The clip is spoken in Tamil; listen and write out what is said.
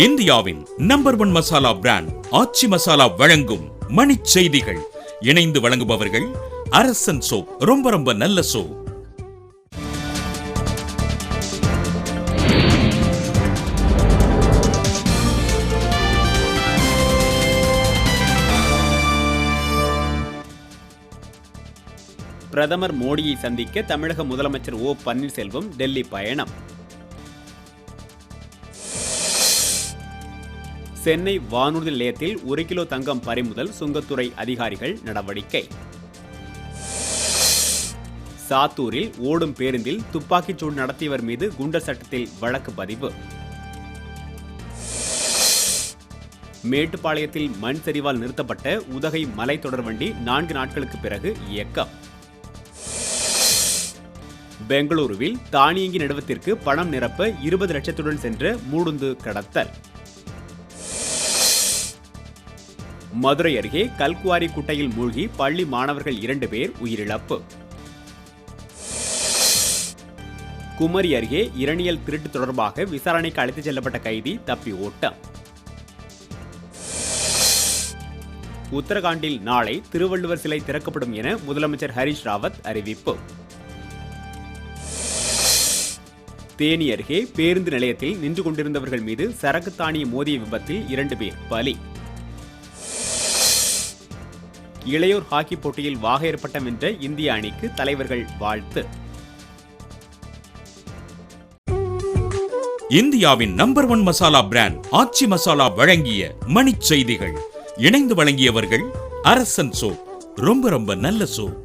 இந்தியாவின் நம்பர் 1 மசாலா பிராண்ட் ஆச்சி மசாலா வழங்கும் மணிச் செய்திகள். இணைந்து வழங்குபவர்கள் அரசன் சோப். ரொம்ப ரொம்ப நல்ல சோப். பிரதமர் மோடியை சந்திக்க தமிழக முதலமைச்சர் ஓ பன்னீர்செல்வம் டெல்லி பயணம். சென்னை வானூர்தி நிலையத்தில் 1 கிலோ தங்கம் பறிமுதல், சுங்கத்துறை அதிகாரிகள் நடவடிக்கை. சாத்தூரில் ஓடும் பேருந்தில் துப்பாக்கிச்சூடு நடத்தியவர் மீது குண்டர் சட்டத்தில் வழக்கு பதிவு. மேட்டுப்பாளையத்தில் மண் சரிவால் நிறுத்தப்பட்ட உதகை மலை தொடர்வண்டி 4 நாட்களுக்கு பிறகு இயக்கம். பெங்களூருவில் தானியங்கி நடுவத்திற்கு பணம் நிரப்ப 20 லட்சத்துடன் சென்ற மூடுந்து கடத்தல். மதுரை அருகே கல்குவாரி குட்டையில் மூழ்கி பள்ளி மாணவர்கள் 2 பேர் உயிரிழப்பு. குமரி அருகே இரணியல் திருட்டு தொடர்பாக விசாரணைக்கு அழைத்துச் செல்லப்பட்ட கைதி தப்பி ஓட்டம். உத்தரகாண்டில் நாளை திருவள்ளுவர் சிலை திறக்கப்படும் என முதலமைச்சர் ஹரிஷ் ராவத் அறிவிப்பு. தேனி அருகே பேருந்து நிலையத்தில் நின்று கொண்டிருந்தவர்கள் மீது சரக்கு தானிய மோதிய விபத்தில் 2 பேர் பலி. இளையோர் ஹாக்கி போட்டியில் வாகையர் பட்டம் வென்ற இந்திய அணிக்கு தலைவர்கள் வாழ்த்து. இந்தியாவின் நம்பர் 1 மசாலா பிராண்ட் ஆச்சி மசாலா வழங்கிய மணிச் செய்திகள். இணைந்து வழங்கியவர்கள் அரசன் சோப். ரொம்ப ரொம்ப நல்ல சோப்.